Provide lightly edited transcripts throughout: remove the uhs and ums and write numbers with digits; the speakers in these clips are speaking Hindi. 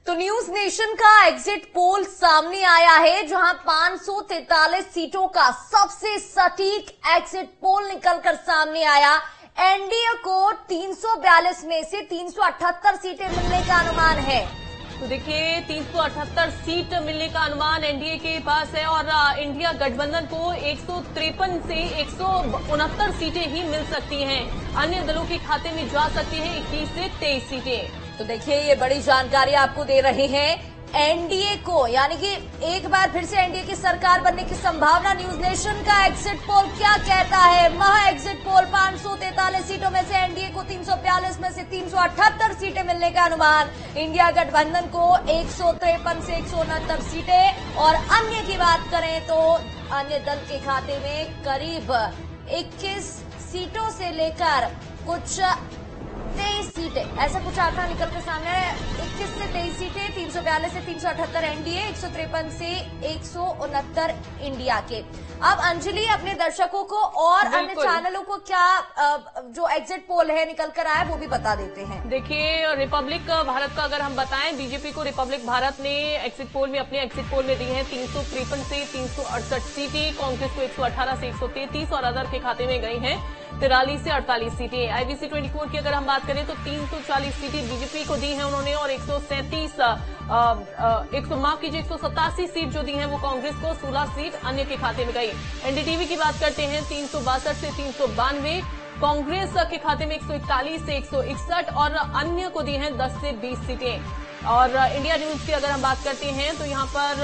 तो न्यूज नेशन का एग्जिट पोल सामने आया है, जहां 543 सीटों का सबसे सटीक एग्जिट पोल निकलकर सामने आया। एनडीए को 342 में से 378 सीटें मिलने का अनुमान है। तो देखिए 378 सीट मिलने का अनुमान एनडीए के पास है और इंडिया गठबंधन को 153 से 169 सीटें ही मिल सकती हैं। अन्य दलों के खाते में जा सकती हैं 21 से 23 सीटें। तो देखिए ये बड़ी जानकारी आपको दे रहे हैं एनडीए को, यानी कि एक बार फिर से एनडीए की सरकार बनने की संभावना। न्यूज नेशन का एग्जिट पोल क्या कहता है? महा एग्जिट पोल 543 सीटों में से एनडीए को 342 में से 378 सीटें मिलने का अनुमान। इंडिया गठबंधन को 153 से 169 सीटें और अन्य की बात करें तो अन्य दल के खाते में करीब 21 सीटों से लेकर कुछ 23 सीटें, ऐसा कुछ आंकड़ा निकल कर सामने आया। 21 से 23 सीटें, 342 से 378 एनडीए, 153 से 169 इंडिया के। अब अंजलि अपने दर्शकों को और अन्य चैनलों को क्या जो एग्जिट पोल है निकल कर आया वो भी बता देते हैं। देखिए रिपब्लिक भारत का अगर हम बताएं, बीजेपी को रिपब्लिक भारत ने एग्जिट पोल में अपने एग्जिट पोल में दी है 353 से 368 सीटें, कांग्रेस को 118 से 133 और अदर के खाते में गई हैं 43 से 48 सीटें। आईबीसी 24 की अगर हम बात करें तो 340 सीटें बीजेपी को दी हैं उन्होंने और 187 सीट जो दी हैं वो कांग्रेस को, 16 सीट अन्य के खाते में गई। एनडीटीवी की बात करते हैं 362 से 392, कांग्रेस के खाते में 141 से 161 और अन्य को दी हैं 10 से 20 सीटें। और इंडिया न्यूज की अगर हम बात करते हैं तो यहाँ पर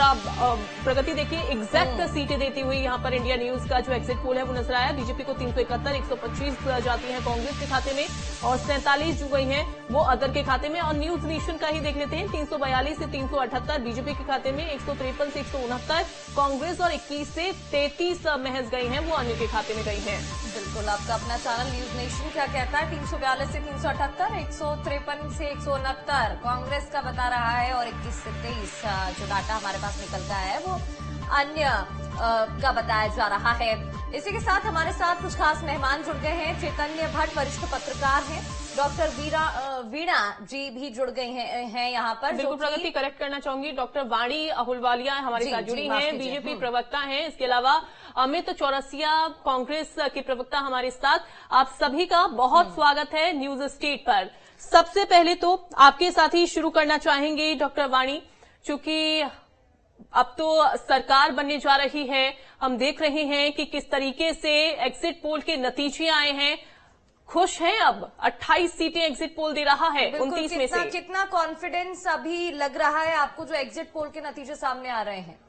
प्रगति देखिए एग्जैक्ट सीटें देती हुई यहाँ पर इंडिया न्यूज का जो एग्जिट पोल है वो नजर आया। बीजेपी को 371, 125 जाती हैं कांग्रेस के खाते में और 47 जो गई हैं वो अदर के खाते में। और न्यूज नेशन का ही देख लेते हैं 342 से 378 बीजेपी के खाते में, 153 से 169 कांग्रेस और 21 से 33 महज गई हैं वो अन्य के खाते में गई हैं। बिल्कुल, आपका अपना चैनल न्यूज नेशन क्या कहता है? 342 से 378, 153 से 169 कांग्रेस का बता रहा है और 21 से 23 जो डाटा हमारे पास निकल का है वो अन्य का बताया जा रहा है। इसी के साथ हमारे साथ कुछ खास मेहमान जुड़ गए हैं। चैतन्य भट्ट वरिष्ठ पत्रकार हैं, डॉक्टर वीणा जी भी जुड़ गए हैं यहाँ पर। बिल्कुल प्रगति करेक्ट करना चाहूंगी, डॉक्टर वाणी अहुलवालिया हमारे साथ जुड़ी हैं, बीजेपी प्रवक्ता हैं। इसके अलावा अमित चौरसिया कांग्रेस के प्रवक्ता हमारे साथ। आप सभी का बहुत स्वागत है न्यूज स्टेट पर। सबसे पहले तो आपके साथ ही शुरू करना चाहेंगे डॉक्टर वाणी, चूंकि अब तो सरकार बनने जा रही है, हम देख रहे हैं कि किस तरीके से एग्जिट पोल के नतीजे आए हैं। खुश हैं अब 28 सीटें एग्जिट पोल दे रहा है 29 में से। कितना कॉन्फिडेंस अभी लग रहा है आपको जो एग्जिट पोल के नतीजे सामने आ रहे हैं?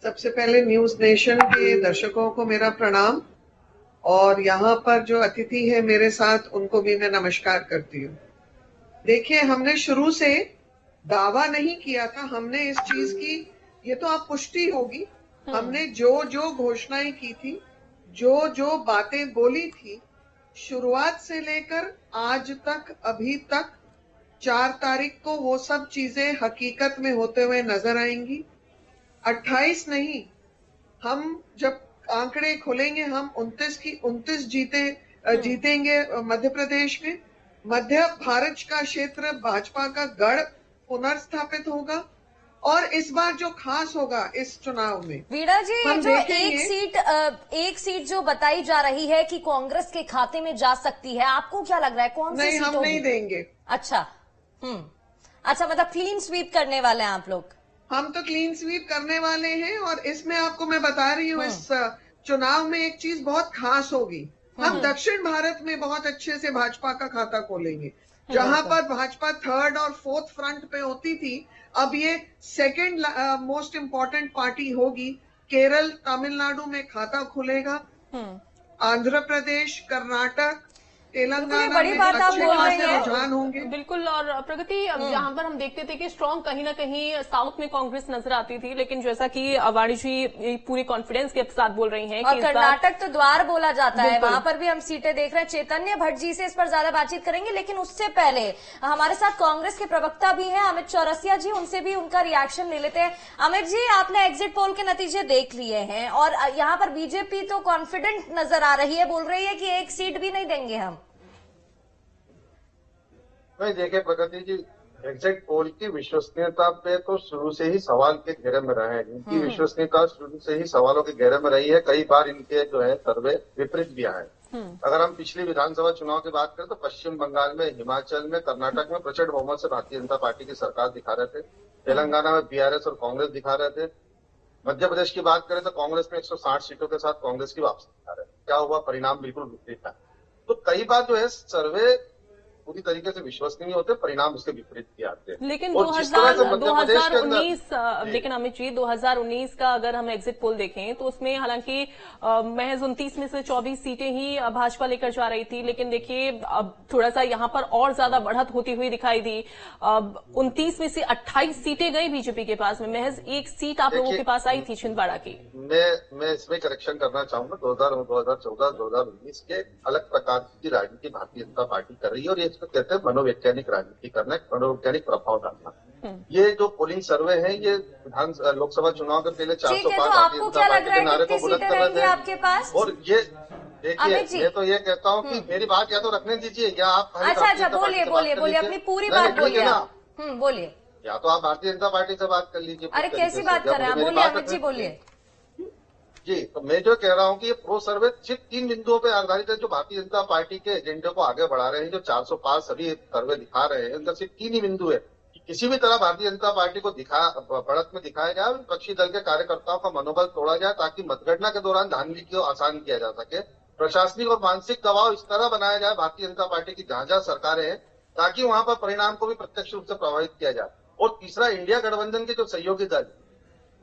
सबसे पहले न्यूज नेशन के दर्शकों को मेरा प्रणाम और यहाँ पर जो अतिथि है मेरे साथ उनको भी मैं नमस्कार करती हूँ। देखिए हमने शुरू से दावा नहीं किया था, हमने इस चीज की, ये तो आप पुष्टि होगी, हमने जो जो घोषणाएं की थी, जो जो बातें बोली थी, शुरुआत से लेकर आज तक अभी तक 4 तारीख को वो सब चीजें हकीकत में होते हुए नजर आएंगी। 28 नहीं, हम जब आंकड़े खोलेंगे हम 29 की 29 जीतेंगे मध्य प्रदेश में। मध्य भारत का क्षेत्र भाजपा का गढ़ पुनर्स्थापित होगा और इस बार जो खास होगा इस चुनाव में, वीणा जी, जो एक सीट जो बताई जा रही है कि कांग्रेस के खाते में जा सकती है, आपको क्या लग रहा है कौन सी सीट होगी? नहीं, हम नहीं देंगे। अच्छा, अच्छा, मतलब क्लीन स्वीप करने वाले हैं आप लोग? हम तो क्लीन स्वीप करने वाले हैं और इसमें आपको मैं बता रही हूँ इस चुनाव में एक चीज बहुत खास होगी। हम दक्षिण भारत में बहुत अच्छे से भाजपा का खाता खोलेंगे। जहां पर भाजपा 3rd और 4th फ्रंट पे होती थी, अब ये 2nd मोस्ट इम्पोर्टेंट पार्टी होगी। केरल, तमिलनाडु में खाता खुलेगा, आंध्र प्रदेश, कर्नाटक, तेलंगाना बड़ी बात आप बोल रहे हैं। रुझान होंगे। बिल्कुल, और प्रगति जहां पर हम देखते थे कि स्ट्रांग कहीं ना कहीं साउथ में कांग्रेस नजर आती थी, लेकिन जैसा कि वाणी जी पूरी कॉन्फिडेंस के साथ बोल रही हैं और कर्नाटक तो द्वार बोला जाता है, वहां पर भी हम सीटें देख रहे हैं। चैतन्य भट्ट जी से इस पर ज्यादा बातचीत करेंगे, लेकिन उससे पहले हमारे साथ कांग्रेस के प्रवक्ता भी हैं अमित चौरसिया जी, उनसे भी उनका रिएक्शन ले लेते हैं। अमित जी, आपने एग्जिट पोल के नतीजे देख लिए हैं और यहाँ पर बीजेपी तो कॉन्फिडेंट नजर आ रही है, बोल रही है कि एक सीट भी नहीं देंगे हम। नहीं, देखिए प्रगति जी, एग्जिट पोल की विश्वसनीयता पे तो शुरू से ही सवाल के घेरे में रहे हैं। इनकी विश्वसनीयता शुरू से ही सवालों के घेरे में रही है। कई बार इनके जो है सर्वे विपरीत भी आए। अगर हम पिछली विधानसभा चुनाव की बात करें तो पश्चिम बंगाल में, हिमाचल में, कर्नाटक में प्रचंड बहुमत से भारतीय जनता पार्टी की सरकार दिखा रहे थे। तेलंगाना में बीआरएस और कांग्रेस दिखा रहे थे। मध्य प्रदेश की बात करें तो कांग्रेस में 160 सीटों के साथ कांग्रेस की वापसी दिखा रहे थे। क्या हुआ? परिणाम बिल्कुल विपरीत था। तो कई बार जो है सर्वे पूरी तरीके से विश्वसनीय होते, परिणाम उसके विपरीत भी आते हैं। लेकिन और जिस तरह से मध्य प्रदेश के 2019 लेकिन अमित जी 2019 का अगर हम एग्जिट पोल देखें तो उसमें हालांकि महज 29 में से 24 सीटें ही भाजपा लेकर जा रही थी। लेकिन देखिए अब थोड़ा सा यहां पर और ज्यादा बढ़त होती हुई दिखाई दी। 29 में से 28 सीटें गई बीजेपी के पास में, महज एक सीट आप लोगों के पास आई थी छिंदवाड़ा की। मैं इसमें करेक्शन करना चाहूंगा। 2014, 2019 के अलग प्रकार की राजनीति भारतीय जनता पार्टी कर रही है और ये इसको कहते हैं मनोवैज्ञानिक राजनीति करना, मनोवैज्ञानिक प्रभाव डालना। ये जो पोलिंग सर्वे है ये लोकसभा चुनाव के पहले 400 पार भारतीय जनता पार्टी के नारे को बुलंद कर रहे थे आपके पास। और ये देखिए, मैं तो ये कहता हूँ कि मेरी बात या तो रखने दीजिए या आप अच्छा बोलिए अपनी पूरी बात बोलिए। बोलिए, या तो आप भारतीय जनता पार्टी से बात कर लीजिए। अरे कैसी बात कर रहे हैं? बोलिए अमित जी, बोलिए जी। तो मैं जो कह रहा हूँ कि ये प्रो सर्वे सिर्फ 3 बिंदुओं पर आधारित है जो भारतीय जनता पार्टी के एजेंडे को आगे बढ़ा रहे हैं। जो 400 पार सभी सर्वे दिखा रहे हैं, उनका सिर्फ 3 ही बिंदु है कि किसी भी तरह भारतीय जनता पार्टी को बढ़त में दिखाया जाए, विपक्षी दल के कार्यकर्ताओं का मनोबल तोड़ा जाए ताकि मतगणना के दौरान धांधली को आसान किया जा सके, प्रशासनिक और मानसिक दबाव इस तरह बनाया जाए भारतीय जनता पार्टी की जहां जहां सरकारें हैं ताकि वहां पर परिणाम को भी प्रत्यक्ष रूप से प्रभावित किया जाए। और तीसरा, इंडिया गठबंधन के जो सहयोगी दल,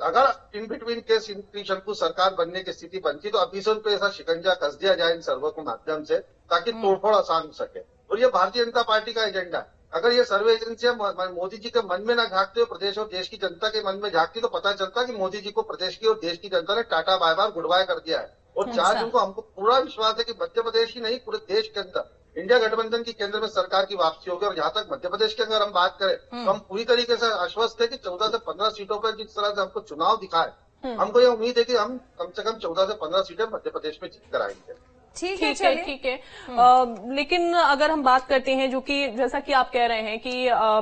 अगर इन बिटवीन केस त्रिशंकु सरकार बनने की स्थिति बनती तो अभी से उन पर ऐसा शिकंजा कस दिया जाए इन सर्वे के माध्यम से ताकि तोड़फोड़ आसान हो सके। और ये भारतीय जनता पार्टी का एजेंडा है। अगर ये सर्वे एजेंसियां मोदी जी के मन में ना झांकते हो, प्रदेश और देश की जनता के मन में झांकती तो पता चलता कि मोदी जी को प्रदेश की और देश की जनता ने tata bye bye goodbye कर दिया है। और 4 जून को हमको पूरा विश्वास है कि मध्य प्रदेश ही नहीं पूरे देश के अंदर इंडिया गठबंधन की केंद्र में सरकार की वापसी होगी। और जहां तक मध्य प्रदेश के अंदर हम बात करें तो हम पूरी तरीके से आश्वस्त है कि 14 से 15 सीटों पर जिस तरह से हमको चुनाव दिखाए, हमको ये उम्मीद है कि हम कम से कम 14 से 15 सीटें मध्य प्रदेश में जीत कर आएंगे। ठीक है। लेकिन अगर हम बात करते हैं जो कि जैसा कि आप कह रहे हैं कि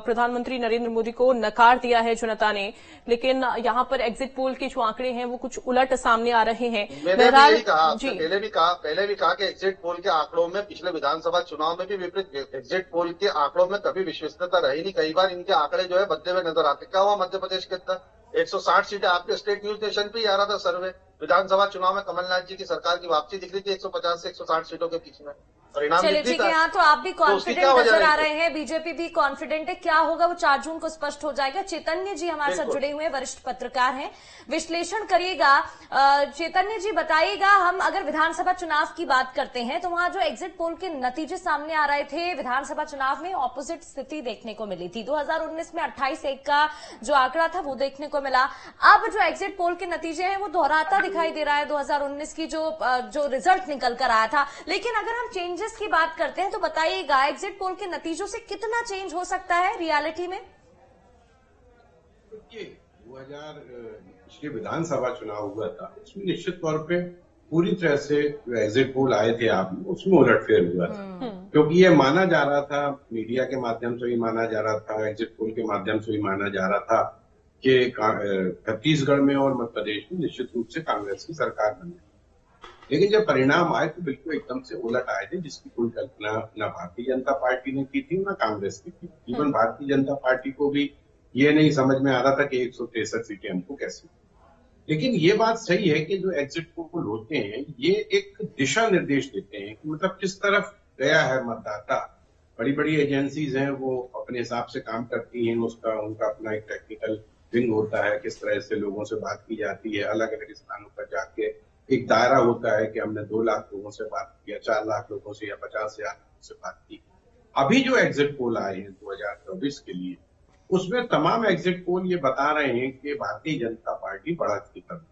प्रधानमंत्री नरेंद्र मोदी को नकार दिया है जनता ने, लेकिन यहाँ पर एग्जिट पोल के जो आंकड़े हैं वो कुछ उलट सामने आ रहे हैं। मैंने यही कहा, पहले भी कहा कि एग्जिट पोल के आंकड़ों में पिछले विधानसभा चुनाव में भी विपरीत, एग्जिट पोल के आंकड़ों में कभी विश्वसनीयता रही नहीं। कई बार इनके आंकड़े जो है बदले हुए नजर आते। क्या हुआ मध्य प्रदेश के अंदर 160 सीटें आपके स्टेट न्यूज नेशन पे आ रहा था सर्वे। विधानसभा चुनाव में कमलनाथ जी की सरकार की वापसी दिख रही थी 150 से 160 सीटों के बीच में। परिणाम चलिए ठीक है, यहाँ तो आप भी कॉन्फिडेंट नजर आ रहे हैं, बीजेपी भी कॉन्फिडेंट है। क्या होगा वो 4 जून को स्पष्ट हो जाएगा। चैतन्य जी हमारे साथ जुड़े हुए वरिष्ठ पत्रकार हैं, विश्लेषण करिएगा। चैतन्य जी बताइएगा, हम अगर विधानसभा चुनाव की बात करते हैं तो वहां जो एग्जिट पोल के नतीजे सामने आ रहे थे, विधानसभा चुनाव में ऑपोजिट स्थिति देखने को मिली थी। 2019 में 28-1 का जो आंकड़ा था वो देखने को मिला। अब जो एग्जिट पोल के नतीजे हैं वो दोहराता दिखाई दे रहा है 2019 की जो रिजल्ट निकल कर आया था। लेकिन अगर हम चेंजेस की बात करते हैं तो बताइएगा एग्जिट पोल के नतीजों से कितना चेंज हो सकता है रियलिटी में? 2000 विधानसभा चुनाव हुआ था, उसमें निश्चित तौर पे पूरी तरह से जो एग्जिट पोल आए थे आप, उसमें उलटफेर हुआ था। क्योंकि ये माना जा रहा था, मीडिया के माध्यम से भी माना जा रहा था, एग्जिट पोल के माध्यम से भी माना जा रहा था कि छत्तीसगढ़ में और मध्य प्रदेश में निश्चित रूप से कांग्रेस की सरकार बनी। लेकिन जब परिणाम आए तो बिल्कुल एकदम से उलट आए थे, जिसकी कोई कल्पना न भारतीय जनता पार्टी ने की थी न कांग्रेस की थी। इवन भारतीय जनता पार्टी को भी ये नहीं समझ में आ रहा था कि 163 सीटें हमको कैसे। लेकिन ये बात सही है कि जो एग्जिट पोल होते हैं ये एक दिशा निर्देश देते हैं कि मतलब किस तरफ गया है मतदाता। बड़ी बड़ी एजेंसीज हैं, वो अपने हिसाब से काम करती हैं, उनका अपना एक टेक्निकल विंग होता है, किस तरह से लोगों से बात की जाती है, अलग अलग स्थानों पर जाके एक दायरा होता है कि हमने 2 लाख लोगों से बात किया, 4 लाख लोगों से या 50,000 लोगों से बात की। अभी जो एग्जिट पोल आए हैं 2024 के लिए, उसमें तमाम एग्जिट पोल ये बता रहे हैं कि भारतीय जनता पार्टी बढ़त की तरफ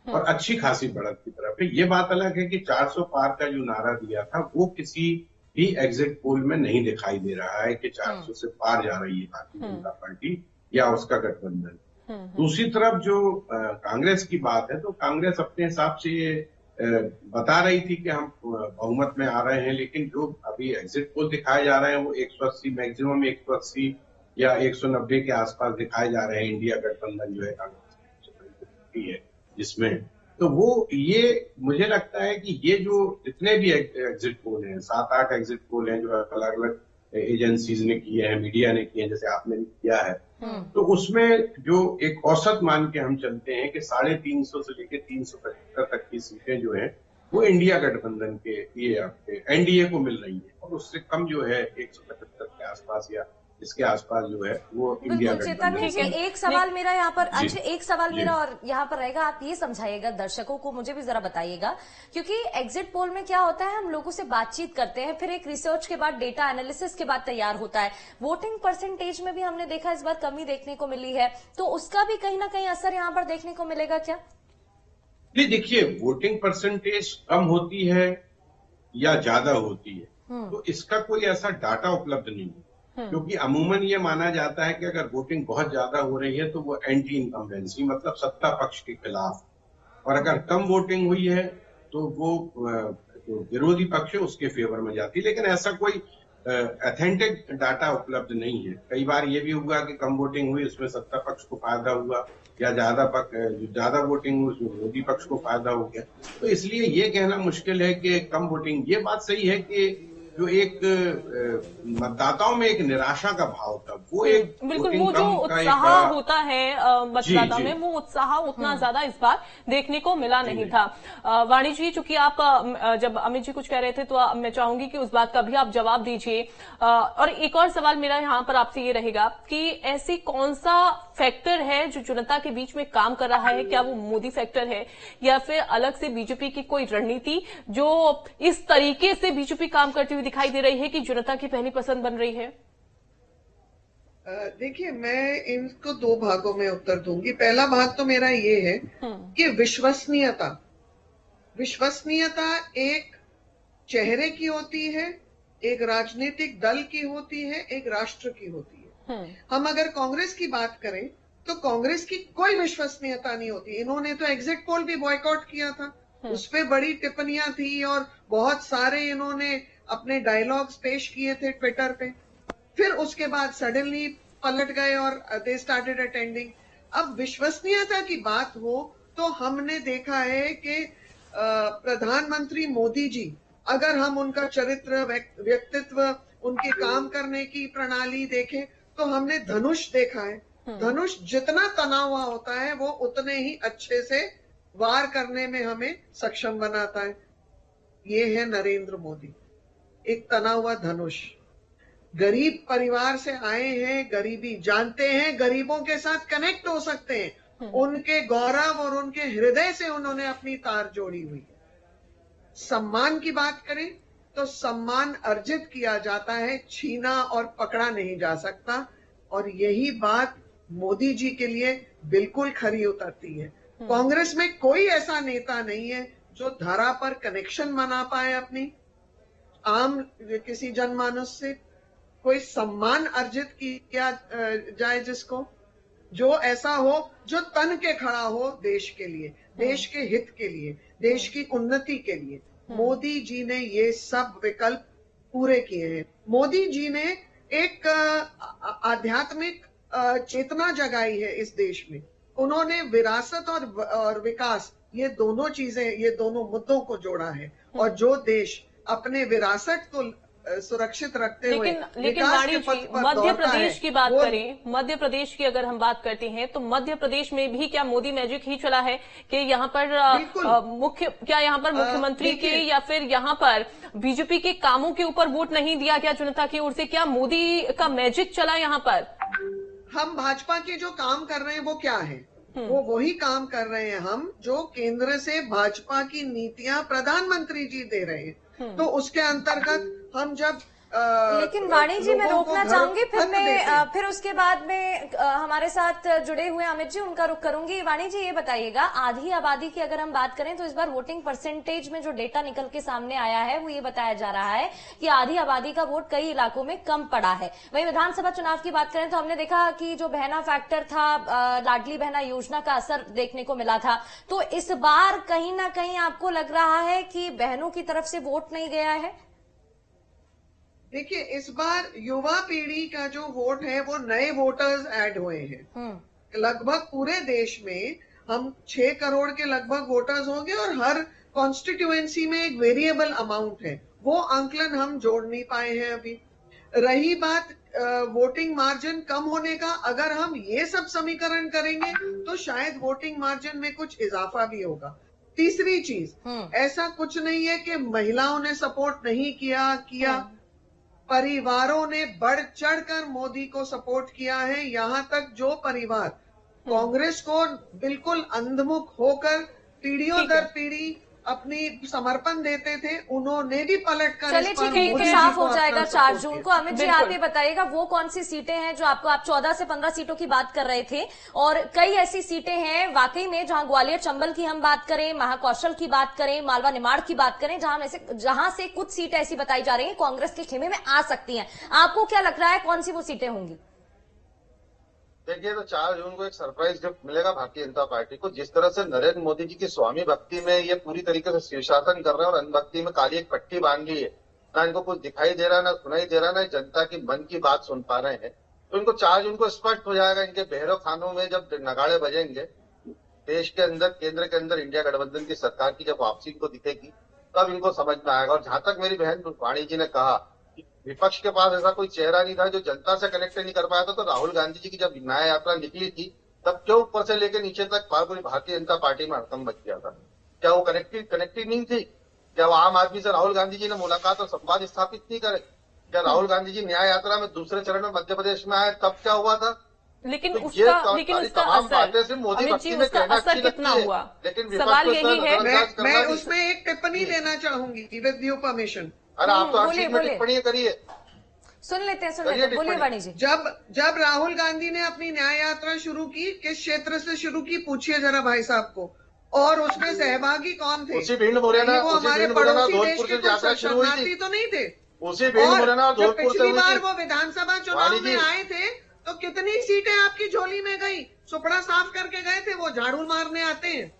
और अच्छी खासी बढ़त की तरफ है। ये बात अलग है कि 400 पार का जो नारा दिया था वो किसी भी एग्जिट पोल में नहीं दिखाई दे रहा है कि 400 से पार जा रही है भारतीय जनता पार्टी या उसका गठबंधन। दूसरी तरफ जो कांग्रेस की बात है, तो कांग्रेस अपने हिसाब से ये बता रही थी कि हम बहुमत में आ रहे हैं, लेकिन जो अभी एग्जिट पोल दिखाए जा रहे हैं वो 180 मैक्सिमम 180 या 190 के आसपास दिखाए जा रहे हैं इंडिया गठबंधन जो है कांग्रेस है जिसमें, तो वो ये मुझे लगता है कि ये जो जितने भी एग्जिट पोल हैं, 7-8 एग्जिट पोल हैं जो अलग अलग एजेंसीज ने किए हैं, मीडिया ने किए हैं, जैसे आपने भी किया है, तो उसमें जो एक औसत मान के हम चलते हैं कि 350 से लेकर 375 तक की सीटें जो हैं वो इंडिया गठबंधन के ये एनडीए को मिल रही है, और उससे कम जो है 175 के आसपास या इसके आसपास जो है वो इंडिया चेतन जी, एक सवाल मेरा यहाँ पर, अच्छा एक सवाल मेरा और यहाँ पर रहेगा, आप ये समझाइएगा दर्शकों को, मुझे भी जरा बताइएगा, क्योंकि एग्जिट पोल में क्या होता है, हम लोगों से बातचीत करते हैं, फिर एक रिसर्च के बाद, डेटा एनालिसिस के बाद तैयार होता है। वोटिंग परसेंटेज में भी हमने देखा इस बार कमी देखने को मिली है, तो उसका भी कहीं ना कहीं असर यहाँ पर देखने को मिलेगा क्या? नहीं, देखिए, वोटिंग परसेंटेज कम होती है या ज्यादा होती है तो इसका कोई ऐसा डाटा उपलब्ध नहीं है, क्योंकि अमूमन ये माना जाता है कि अगर वोटिंग बहुत ज्यादा हो रही है तो वो एंटी इनकम्बेंसी, मतलब सत्ता पक्ष के खिलाफ, और अगर कम वोटिंग हुई है तो वो जो विरोधी पक्ष है उसके फेवर में जाती है। लेकिन ऐसा कोई ऑथेंटिक डाटा उपलब्ध नहीं है। कई बार ये भी हुआ कि कम वोटिंग हुई उसमें सत्ता पक्ष को फायदा हुआ, या ज्यादा वोटिंग हुई उसमें विरोधी पक्ष को फायदा हो गया। तो इसलिए ये कहना मुश्किल है कि कम वोटिंग, ये बात सही है कि जो एक मतदाताओं में एक निराशा का भाव था, वो एक बिल्कुल, वो जो उत्साह होता है मतदाता में, वो उत्साह उतना ज्यादा इस बार देखने को मिला नहीं था। वाणी जी, चूंकि आप जब अमित जी कुछ कह रहे थे तो मैं चाहूंगी कि उस बात का भी आप जवाब दीजिए। और एक और सवाल मेरा यहाँ पर आपसे ये रहेगा कि ऐसी कौन सा फैक्टर है जो जनता के बीच में काम कर रहा है? क्या वो मोदी फैक्टर है, या फिर अलग से बीजेपी की कोई रणनीति जो इस तरीके से बीजेपी काम करती हुई दिखाई दे रही है कि जनता की पहली पसंद बन रही है? देखिए, मैं इनको दो भागों में उत्तर दूंगी। पहला भाग तो मेरा ये है कि विश्वसनीयता एक चेहरे की होती है, एक राजनीतिक दल की होती है, एक राष्ट्र की होती है। हम अगर कांग्रेस की बात करें तो कांग्रेस की कोई विश्वसनीयता नहीं होती। इन्होंने तो एग्जिट पोल भी बॉयकॉट किया था, उसपे बड़ी टिप्पणियां थी और बहुत सारे इन्होंने अपने डायलॉग्स पेश किए थे ट्विटर पे। फिर उसके बाद सडनली पलट गए और दे स्टार्टेड अटेंडिंग। अब विश्वसनीयता की बात हो तो हमने देखा है कि प्रधानमंत्री मोदी जी, अगर हम उनका चरित्र, व्यक्तित्व, उनके काम करने की प्रणाली देखें तो हमने धनुष देखा है। धनुष जितना तना हुआ होता है वो उतने ही अच्छे से वार करने में हमें सक्षम बनाता है। ये है नरेंद्र मोदी, एक तना हुआ धनुष। गरीब परिवार से आए हैं, गरीबी जानते हैं, गरीबों के साथ कनेक्ट हो सकते हैं, उनके गौरव और उनके हृदय से उन्होंने अपनी तार जोड़ी हुई है। सम्मान की बात करें तो सम्मान अर्जित किया जाता है, छीना और पकड़ा नहीं जा सकता, और यही बात मोदी जी के लिए बिल्कुल खरी उतरती है। कांग्रेस में कोई ऐसा नेता नहीं है जो धरा पर कनेक्शन बना पाए अपनी आम किसी जनमानस से, कोई सम्मान अर्जित किया जाए जिसको, जो ऐसा हो जो तन के खड़ा हो देश के लिए, देश के हित के लिए, देश की उन्नति के लिए। मोदी जी ने ये सब विकल्प पूरे किए हैं। मोदी जी ने एक आध्यात्मिक चेतना जगाई है इस देश में। उन्होंने विरासत और विकास, ये दोनों चीजें, ये दोनों मुद्दों को जोड़ा है, और जो देश अपने विरासत को सुरक्षित रखते हुए लेकिन वाणी जी, मध्य प्रदेश की बात करें, मध्य प्रदेश की अगर हम बात करते हैं तो मध्य प्रदेश में भी क्या मोदी मैजिक ही चला है कि यहाँ पर यहाँ पर मुख्यमंत्री के या फिर यहाँ पर बीजेपी के कामों के ऊपर वोट नहीं दिया गया जनता की ओर से? क्या मोदी का मैजिक चला यहाँ पर? हम भाजपा के जो काम कर रहे हैं वो क्या है? वो वही काम कर रहे हैं हम जो केंद्र से भाजपा की नीतियां प्रधानमंत्री जी दे रहे हैं। तो उसके अंतर्गत हम जब लेकिन वाणी जी, मैं रोकना चाहूंगी, फिर उसके बाद में हमारे साथ जुड़े हुए अमित जी, उनका रुख करूंगी। वाणी जी, ये बताइएगा, आधी आबादी की अगर हम बात करें तो इस बार वोटिंग परसेंटेज में जो डेटा निकल के सामने आया है वो ये बताया जा रहा है कि आधी आबादी का वोट कई इलाकों में कम पड़ा है। वहीं विधानसभा चुनाव की बात करें तो हमने देखा कि जो बहना फैक्टर था, लाडली बहना योजना का असर देखने को मिला था। तो इस बार कहीं ना कहीं आपको लग रहा है कि बहनों की तरफ से वोट नहीं गया है? देखिए, इस बार युवा पीढ़ी का जो वोट है वो नए वोटर्स ऐड हुए हैं। लगभग पूरे देश में हम 6 करोड़ के लगभग वोटर्स होंगे और हर कॉन्स्टिट्यूएंसी में एक वेरिएबल अमाउंट है, वो आंकलन हम जोड़ नहीं पाए हैं अभी। रही बात वोटिंग मार्जिन कम होने का, अगर हम ये सब समीकरण करेंगे तो शायद वोटिंग मार्जिन में कुछ इजाफा भी होगा। तीसरी चीज, ऐसा कुछ नहीं है कि महिलाओं ने सपोर्ट नहीं किया, परिवारों ने बढ़ चढ़कर मोदी को सपोर्ट किया है। यहां तक जो परिवार कांग्रेस को बिल्कुल अंधमुख होकर पीढ़ियों दर पीढ़ी अपनी समर्पण देते थे, उन्होंने भी पलटकर चलिए ठीक है, ये साफ हो जाएगा 4 जून को। अमित जी, आप ये बताइएगा वो कौन सी सीटें हैं जो आप 14 से 15 सीटों की बात कर रहे थे, और कई ऐसी सीटें हैं वाकई में जहां ग्वालियर चंबल की हम बात करें, महाकौशल की बात करें, मालवा निमाड़ की बात करें, जहां से कुछ सीटें ऐसी बताई जा रही हैं कांग्रेस के खेमे में आ सकती हैं। आपको क्या लग रहा है कौन सी वो सीटें होंगी? देखिए, तो 4 जून को एक सरप्राइज गिफ्ट मिलेगा भारतीय जनता पार्टी को। जिस तरह से नरेंद्र मोदी जी की स्वामी भक्ति में ये पूरी तरीके से शीर्षासन कर रहे हैं और अंधभक्ति में काली एक पट्टी बांध ली है, ना इनको कुछ दिखाई दे रहा, ना सुनाई दे रहा, ना जनता की मन की बात सुन पा रहे हैं, तो इनको 4 जून को स्पष्ट हो जाएगा। इनके बहरों खानों में जब नगाड़े बजेंगे, देश के अंदर, केंद्र के अंदर इंडिया गठबंधन की सरकार की जब वापसी इनको दिखेगी, तब इनको समझ में आएगा। और जहां तक मेरी बहन वाणी जी ने कहा, विपक्ष के पास ऐसा कोई चेहरा नहीं था जो जनता से कनेक्ट नहीं कर पाया था, तो राहुल गांधी जी की जब न्याय यात्रा निकली थी, तब क्यों ऊपर से लेकर नीचे तक पूरी भारतीय जनता पार्टी में हड़कंप मच गया था? क्या वो कनेक्टेड नहीं थी? क्या वो आम आदमी से राहुल गांधी जी ने मुलाकात और संवाद स्थापित नहीं करे? क्या राहुल गांधी जी न्याय यात्रा में दूसरे चरण में मध्य प्रदेश में आए, तब क्या हुआ था? लेकिन तो उसका असर, मोदी भक्ति में कहना अच्छी कितना लगती है, हुआ? लेकिन सवाल यही है। मैं उसमें एक टिप्पणी देना चाहूंगी विद योर परमिशन। अरे आप तो हर चीज में टिप्पणी करिए। सुन लेते हैं, बोलिए वाणी जी। जब राहुल गांधी ने अपनी न्याय यात्रा शुरू की, किस क्षेत्र से शुरू की, पूछिए जरा भाई साहब को, और उसमें सहभागी कौन थे? उसी भिंड मुरैना, वो हमारे पड़ोसी देश के कुछ शरणार्थी तो नहीं थे? उसी भिंड मुरैना, जब पिछली बार वो विधानसभा चुनाव में आए थे तो कितनी सीटें आपकी झोली में गई? सुपड़ा साफ करके गए थे, वो झाड़ू मारने आते हैं।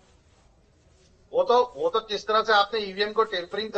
वो तो किस तरह से आपने ईवीएम को टेम्परिंग